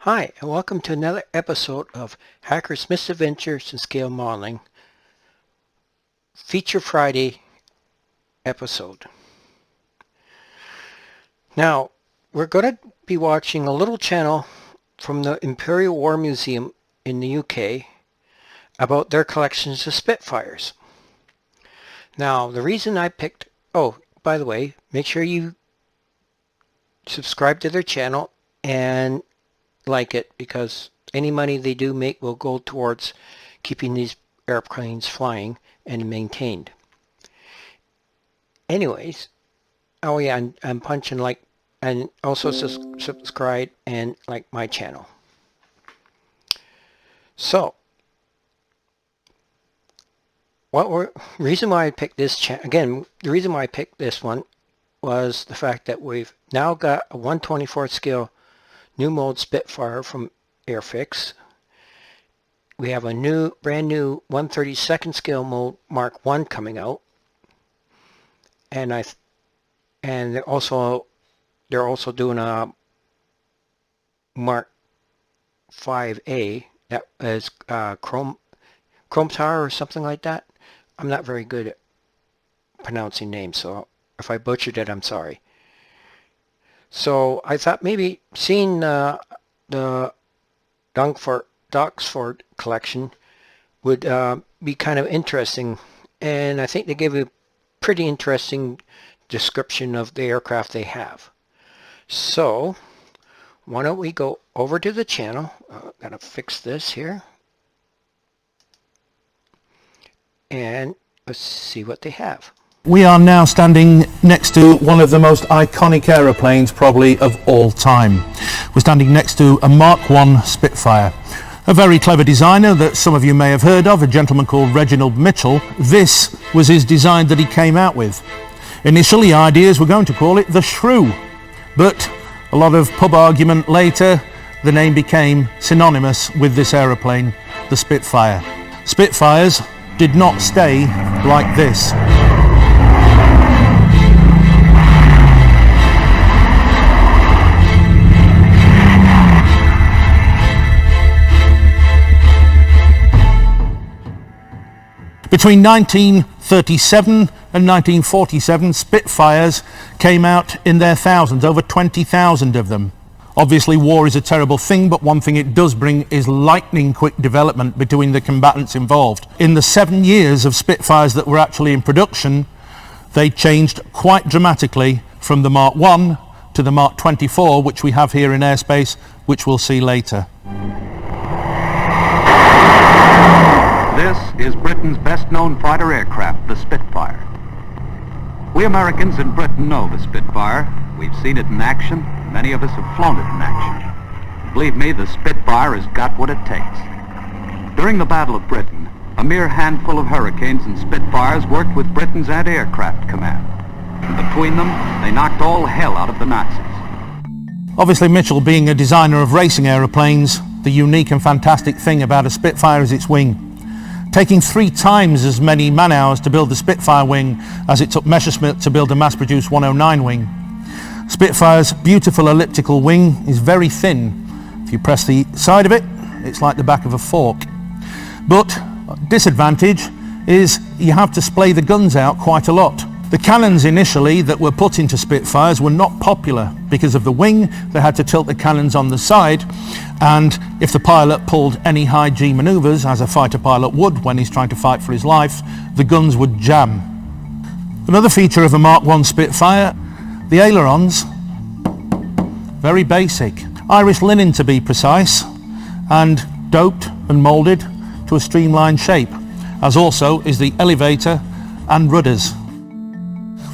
Hi, and welcome to another episode of Hacker's Misadventures in Scale Modeling Feature Friday episode. Now, we're going to be watching a little channel from the Imperial War Museum in the UK about their collections of Spitfires. Now, the reason I picked... Oh, by the way, make sure you subscribe to their channel and like it, because any money they do make will go towards keeping these airplanes flying and maintained. Anyways, oh yeah, I'm punching like, and also subscribe and like my channel. So, reason why I picked this again, the reason why I picked this one was the fact that we've now got a 1/24 scale new mode Spitfire from Airfix. We have a brand new 1/32 scale mode Mark 1 coming out, and they're also doing a Mark 5A that is Chrome Tower or something like that. I'm not very good at pronouncing names, so if I butchered it, I'm sorry. So I thought maybe seeing the Doxford collection would be kind of interesting, and I think they gave a pretty interesting description of the aircraft they have. So why don't we go over to the channel? Gotta fix this here, and let's see what they have. We are now standing next to one of the most iconic aeroplanes probably of all time. We're standing next to a Mark 1 Spitfire. A very clever designer that some of you may have heard of, a gentleman called Reginald Mitchell. This was his design that he came out with. Initially, ideas were going to call it the Shrew, but a lot of pub argument later, the name became synonymous with this aeroplane, the Spitfire. Spitfires did not stay like this. Between 1937 and 1947, Spitfires came out in their thousands, over 20,000 of them. Obviously, war is a terrible thing, but one thing it does bring is lightning quick development between the combatants involved. In the 7 years of Spitfires that were actually in production, they changed quite dramatically from the Mark 1 to the Mark 24, which we have here in airspace, which we'll see later. This is Britain's best-known fighter aircraft, the Spitfire. We Americans in Britain know the Spitfire. We've seen it in action. Many of us have flown it in action. Believe me, the Spitfire has got what it takes. During the Battle of Britain, a mere handful of Hurricanes and Spitfires worked with Britain's anti-aircraft command. And between them, they knocked all hell out of the Nazis. Obviously, Mitchell, being a designer of racing aeroplanes, the unique and fantastic thing about a Spitfire is its wing. Taking 3 times as many man-hours to build the Spitfire wing as it took Messerschmitt to build a mass-produced 109 wing. Spitfire's beautiful elliptical wing is very thin. If you press the side of it, it's like the back of a fork. But disadvantage is you have to splay the guns out quite a lot. The cannons initially that were put into Spitfires were not popular because of the wing. They had to tilt the cannons on the side, and if the pilot pulled any high G maneuvers, as a fighter pilot would when he's trying to fight for his life, the guns would jam. Another feature of a Mark 1 Spitfire, the ailerons, very basic. Irish linen to be precise, and doped and moulded to a streamlined shape, as also is the elevator and rudders.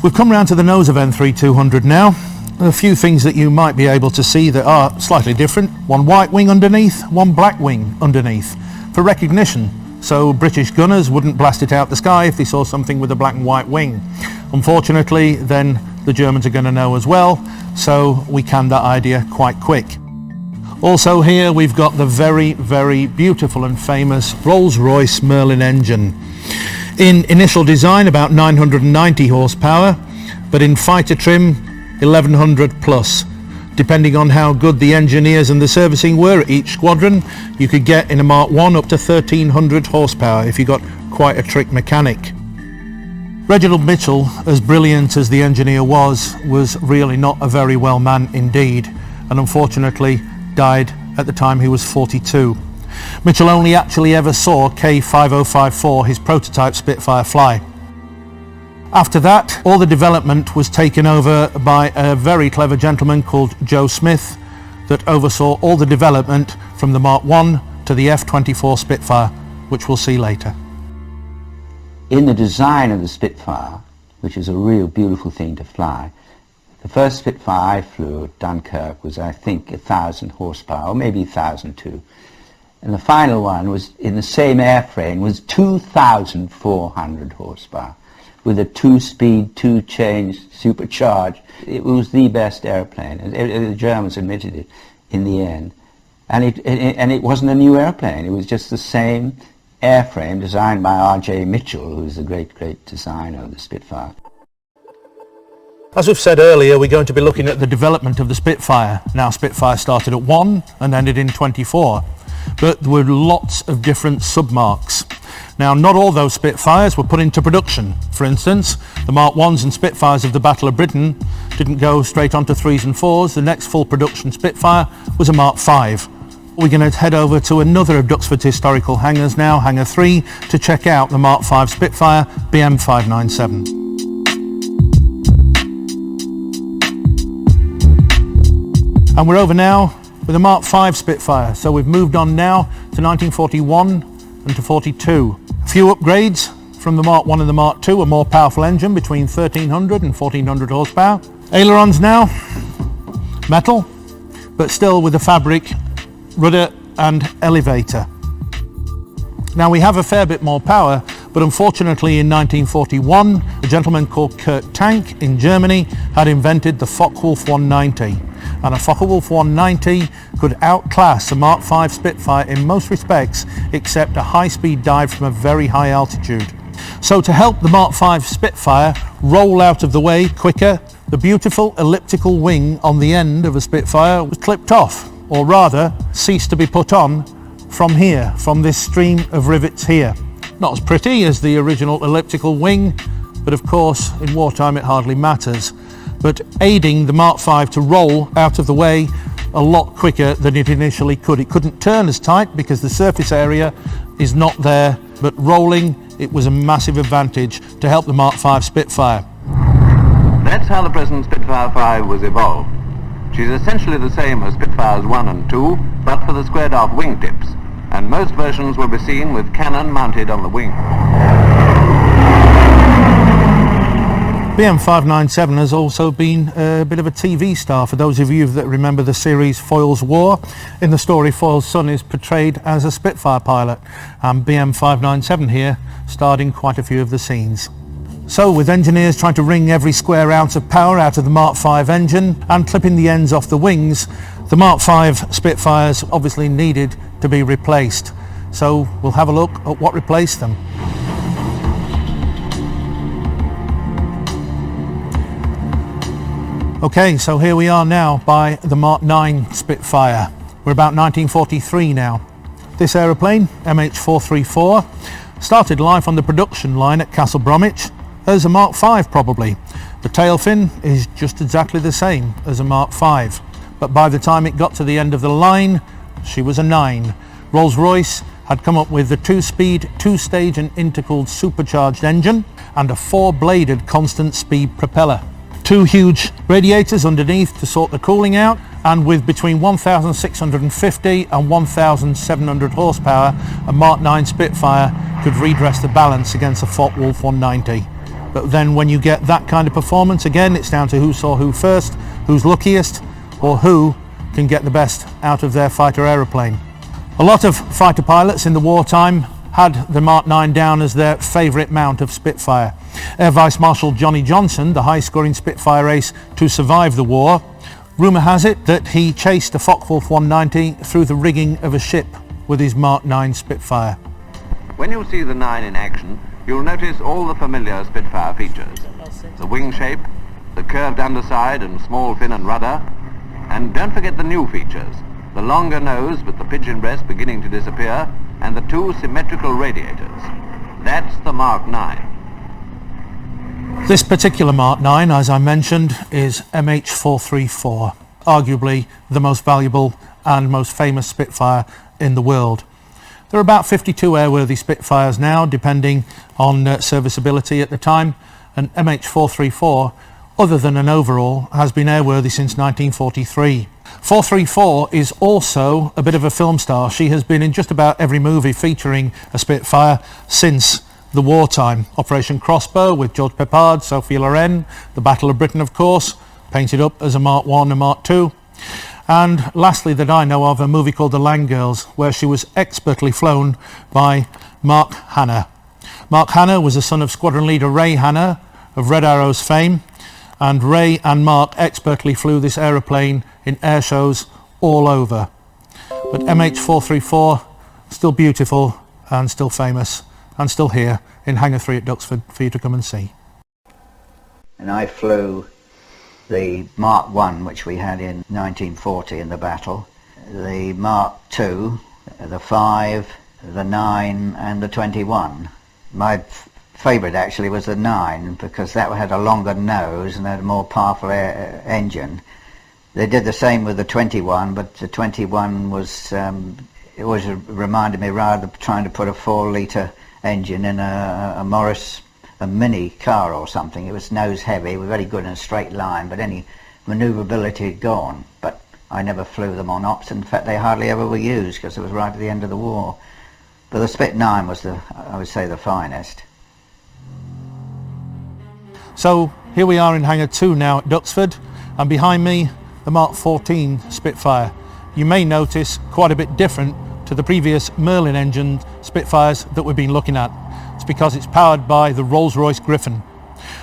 We've come round to the nose of N3200 now. There are a few things that you might be able to see that are slightly different. One white wing underneath, one black wing underneath, for recognition, so British gunners wouldn't blast it out the sky if they saw something with a black and white wing. Unfortunately, then the Germans are going to know as well, so we canned that idea quite quick. Also here we've got the very, very beautiful and famous Rolls-Royce Merlin engine. In initial design about 990 horsepower, but in fighter trim 1100 plus. Depending on how good the engineers and the servicing were at each squadron, you could get in a Mark 1 up to 1300 horsepower if you got quite a trick mechanic. Reginald Mitchell, as brilliant as the engineer was really not a very well man indeed, and unfortunately died at the time he was 42. Mitchell only actually ever saw K5054, his prototype Spitfire, fly. After that, all the development was taken over by a very clever gentleman called Joe Smith that oversaw all the development from the Mark 1 to the F-24 Spitfire, which we'll see later. In the design of the Spitfire, which is a real beautiful thing to fly, the first Spitfire I flew at Dunkirk was, I think, 1,000 horsepower, or maybe 1,002. And the final one was in the same airframe, was 2,400 horsepower, with a two-speed, two-change supercharged. It was the best airplane. The Germans admitted it in the end. And it wasn't a new airplane. It was just the same airframe designed by R.J. Mitchell, who's the great designer of the Spitfire. As we've said earlier, we're going to be looking at the development of the Spitfire. Now, Spitfire started at 1 and ended in 24, but there were lots of different submarks. Now, not all those Spitfires were put into production. For instance, the Mark 1s and Spitfires of the Battle of Britain didn't go straight onto 3s and 4s. The next full production Spitfire was a Mark 5. We're going to head over to another of Duxford's historical hangars now, Hangar 3, to check out the Mark 5 Spitfire BM597. And we're over now with the Mark 5 Spitfire. So we've moved on now to 1941 and to 42. A few upgrades from the Mark 1 and the Mark 2, a more powerful engine between 1,300 and 1,400 horsepower. Ailerons now, metal, but still with the fabric, rudder and elevator. Now we have a fair bit more power, but unfortunately in 1941, a gentleman called Kurt Tank in Germany had invented the Focke-Wulf 190. And a Focke-Wulf 190 could outclass a Mark 5 Spitfire in most respects, except a high-speed dive from a very high altitude. So to help the Mark 5 Spitfire roll out of the way quicker, the beautiful elliptical wing on the end of a Spitfire was clipped off, or rather ceased to be put on from here, from this stream of rivets here. Not as pretty as the original elliptical wing, but of course in wartime it hardly matters, but aiding the Mark 5 to roll out of the way a lot quicker than it initially could. It couldn't turn as tight because the surface area is not there, but rolling, it was a massive advantage to help the Mark 5 Spitfire. That's how the present Spitfire 5 was evolved. She's essentially the same as Spitfires 1 and 2, but for the squared-off wingtips, and most versions will be seen with cannon mounted on the wing. BM597 has also been a bit of a TV star for those of you that remember the series Foyle's War. In the story, Foyle's son is portrayed as a Spitfire pilot, and BM597 here starred in quite a few of the scenes. So with engineers trying to wring every square ounce of power out of the Mark 5 engine and clipping the ends off the wings, the Mark 5 Spitfires obviously needed to be replaced. So we'll have a look at what replaced them. Okay, so here we are now by the Mark 9 Spitfire. We're about 1943 now. This aeroplane, MH434, started life on the production line at Castle Bromwich as a Mark 5 probably. The tail fin is just exactly the same as a Mark 5, but by the time it got to the end of the line, she was a 9. Rolls-Royce had come up with the 2-speed, 2-stage and intercooled supercharged engine and a 4-bladed constant speed propeller. 2 huge radiators underneath to sort the cooling out, and with between 1,650 and 1,700 horsepower, a Mark 9 Spitfire could redress the balance against a Focke-Wulf 190. But then when you get that kind of performance, again, it's down to who saw who first, who's luckiest, or who can get the best out of their fighter aeroplane. A lot of fighter pilots in the wartime had the Mark 9 down as their favourite mount of Spitfire. Air Vice Marshal Johnny Johnson, the high-scoring Spitfire ace to survive the war, rumour has it that he chased a Focke-Wulf 190 through the rigging of a ship with his Mark 9 Spitfire. When you see the 9 in action, you'll notice all the familiar Spitfire features. The wing shape, the curved underside and small fin and rudder, And don't forget the new features. The longer nose with the pigeon breast beginning to disappear, and the two symmetrical radiators. That's the Mark 9. This particular Mark 9, as I mentioned, is MH434, arguably the most valuable and most famous Spitfire in the world. There are about 52 airworthy Spitfires now, depending on serviceability at the time, and MH434, other than an overall, has been airworthy since 1943. 434 is also a bit of a film star. She has been in just about every movie featuring a Spitfire since the wartime. Operation Crossbow with George Peppard, Sophie Loren, the Battle of Britain, of course, painted up as a Mark 1 and Mark 2. And lastly, that I know of, a movie called The Land Girls, where she was expertly flown by Mark Hanna. Mark Hanna was the son of Squadron Leader Ray Hanna of Red Arrow's fame, and Ray and Mark expertly flew this aeroplane in air shows all over. But MH434, still beautiful and still famous and still here in Hangar 3 at Duxford for you to come and see. And I flew the Mark 1, which we had in 1940 in the battle, the Mark 2, the 5, the 9 and the 21. My favourite actually was the 9 because that had a longer nose and had a more powerful engine. They did the same with the 21, but the 21 was, it always reminded me rather of trying to put a 4-litre engine in a Morris, a mini car or something. It was nose heavy, was very good in a straight line, but any manoeuvrability had gone. But I never flew them on ops. In fact, they hardly ever were used because it was right at the end of the war. But the Spit 9 was I would say, the finest. So here we are in Hangar 2 now at Duxford, and behind me the Mark 14 Spitfire. You may notice quite a bit different to the previous Merlin engined Spitfires that we've been looking at. It's because it's powered by the Rolls-Royce Griffon.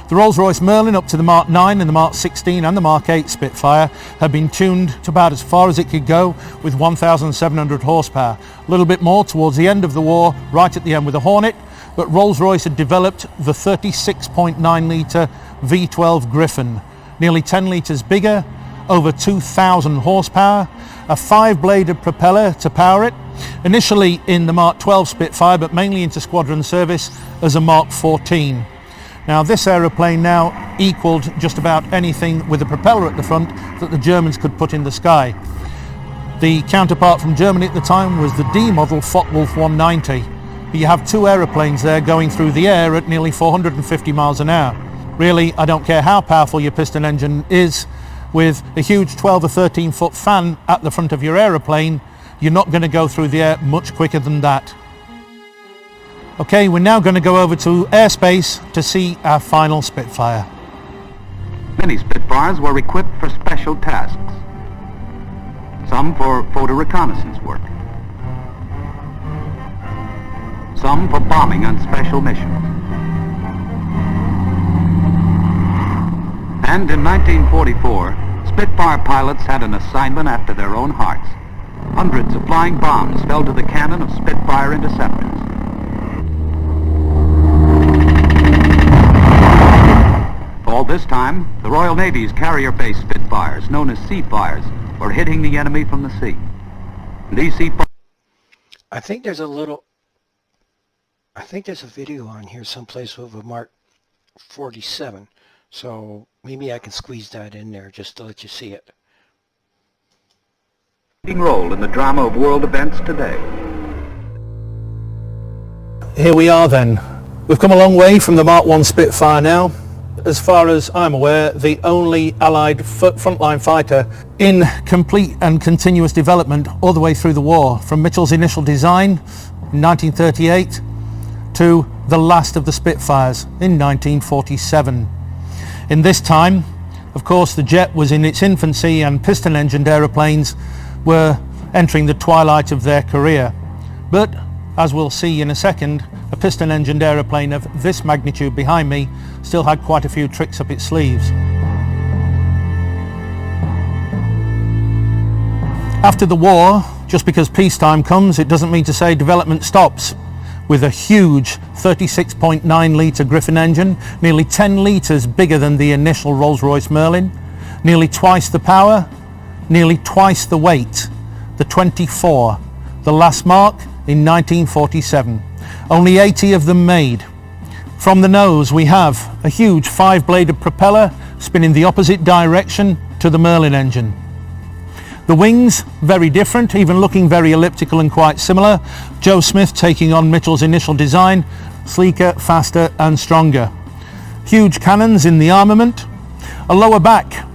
The Rolls-Royce Merlin up to the Mark 9 and the Mark 16 and the Mark 8 Spitfire have been tuned to about as far as it could go with 1,700 horsepower. A little bit more towards the end of the war, right at the end with the Hornet, but Rolls-Royce had developed the 36.9 litre V12 Griffon, nearly 10 litres bigger, over 2,000 horsepower, a 5-bladed propeller to power it, initially in the Mark 12 Spitfire, but mainly into squadron service as a Mark 14. Now this aeroplane now equalled just about anything with a propeller at the front that the Germans could put in the sky. The counterpart from Germany at the time was the D model Focke-Wulf 190. But you have two aeroplanes there going through the air at nearly 450 miles an hour. Really, I don't care how powerful your piston engine is, with a huge 12 or 13 foot fan at the front of your aeroplane, you're not going to go through the air much quicker than that. Okay, we're now going to go over to airspace to see our final Spitfire. Many Spitfires were equipped for special tasks. Some for photo reconnaissance work. Some for bombing on special missions. And in 1944, Spitfire pilots had an assignment after their own hearts. Hundreds of flying bombs fell to the cannon of Spitfire interceptors. All this time, the Royal Navy's carrier-based Spitfires, known as Seafires, were hitting the enemy from the sea. These Seafires... I think there's a video on here someplace of a Mark 47. So maybe I can squeeze that in there just to let you see it. ...role in the drama of world events today. Here we are then. We've come a long way from the Mark 1 Spitfire now. As far as I'm aware, the only Allied frontline fighter in complete and continuous development all the way through the war, from Mitchell's initial design in 1938 to the last of the Spitfires in 1947. In this time, of course, the jet was in its infancy and piston-engined aeroplanes were entering the twilight of their career. But, as we'll see in a second, a piston-engined aeroplane of this magnitude behind me still had quite a few tricks up its sleeves. After the war, just because peacetime comes, it doesn't mean to say development stops. With a huge 36.9 litre Griffon engine, nearly 10 litres bigger than the initial Rolls-Royce Merlin, nearly twice the power, nearly twice the weight, the 24, the last mark in 1947. Only 80 of them made. From the nose we have a huge 5-bladed propeller spinning the opposite direction to the Merlin engine. The wings, very different, even looking very elliptical and quite similar. Joe Smith taking on Mitchell's initial design, sleeker, faster and stronger. Huge cannons in the armament, a lower back,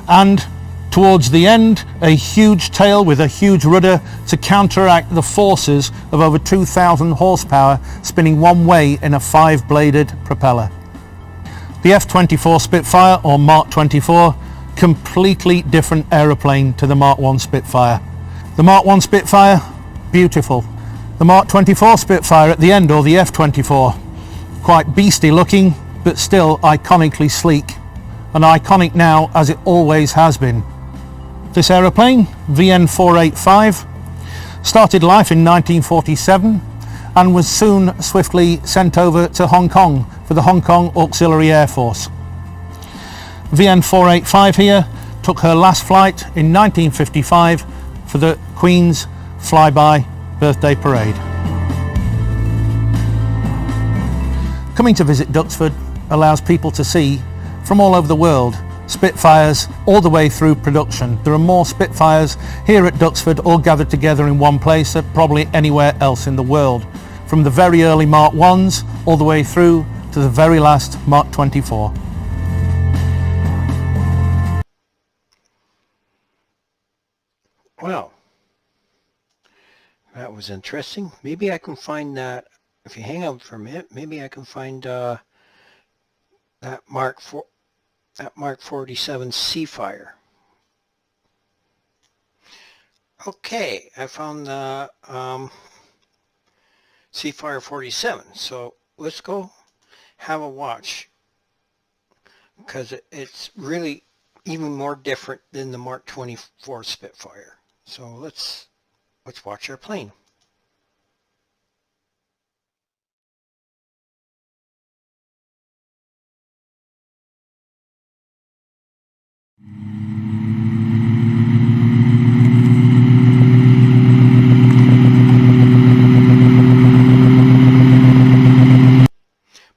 and towards the end a huge tail with a huge rudder to counteract the forces of over 2,000 horsepower spinning one way in a 5-bladed propeller. The F-24 Spitfire, or Mark 24, completely different aeroplane to the Mark 1 Spitfire. The Mark 1 Spitfire, beautiful. The Mark 24 Spitfire at the end, or the F-24, quite beastly looking but still iconically sleek, and iconic now as it always has been. This aeroplane, VN485, started life in 1947 and was soon swiftly sent over to Hong Kong for the Hong Kong Auxiliary Air Force. VN485 here took her last flight in 1955 for the Queen's flyby birthday parade. Coming to visit Duxford allows people to see from all over the world Spitfires all the way through production. There are more Spitfires here at Duxford all gathered together in one place than probably anywhere else in the world, from the very early Mark 1s all the way through to the very last Mark 24. Well, that was interesting. Maybe I can find that, if you hang out for a minute, maybe I can find that Mark 47 Seafire. Okay, I found the Seafire 47. So let's go have a watch, because it's really even more different than the Mark 24 Spitfire. So let's watch our plane.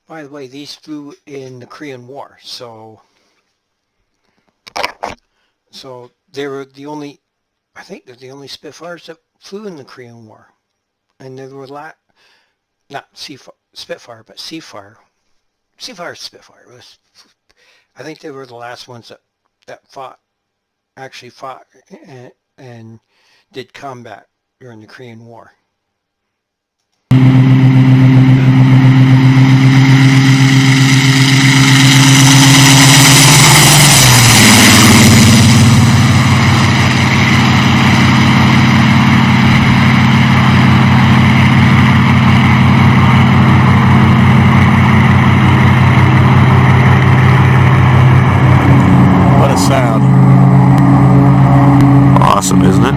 By the way, these flew in the Korean War, so they were the only, I think they're the only Spitfires that flew in the Korean War. And there were not Spitfire, but Seafire. Spitfire. I think they were the last ones that actually fought and did combat during the Korean War. What a sound. Awesome, isn't it?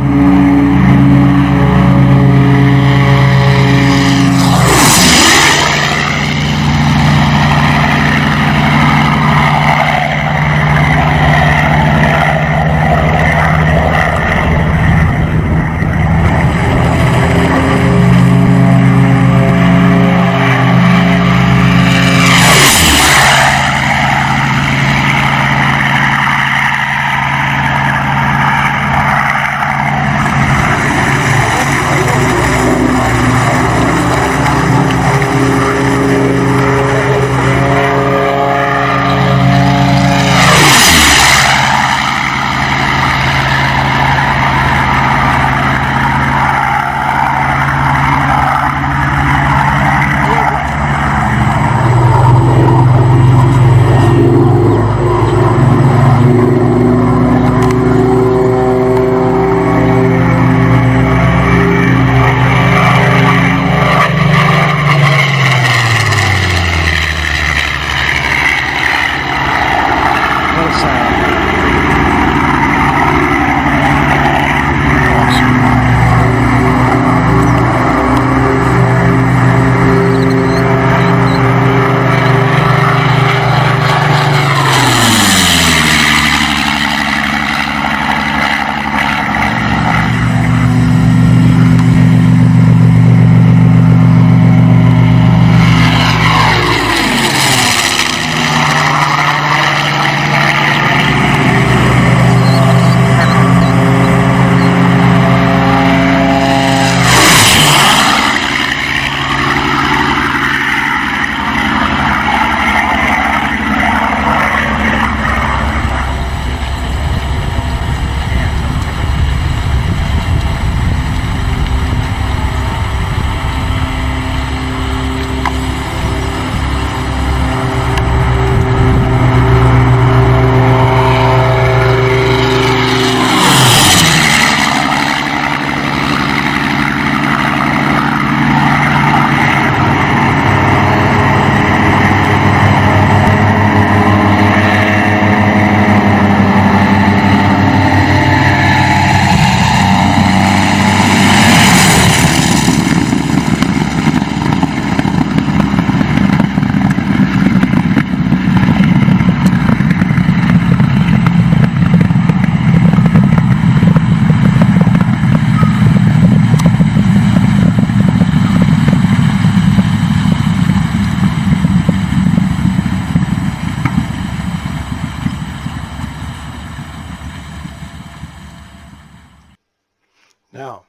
Now,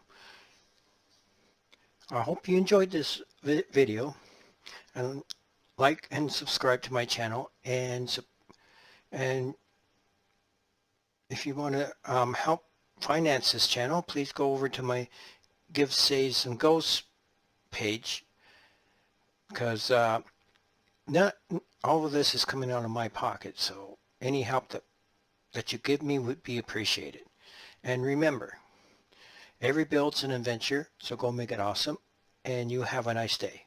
I hope you enjoyed this video, and like and subscribe to my channel, and if you want to help finance this channel, please go over to my Give, Saves, and Goes page, because not all of this is coming out of my pocket, so any help that you give me would be appreciated. And remember, every build's an adventure, so go make it awesome, and you have a nice day.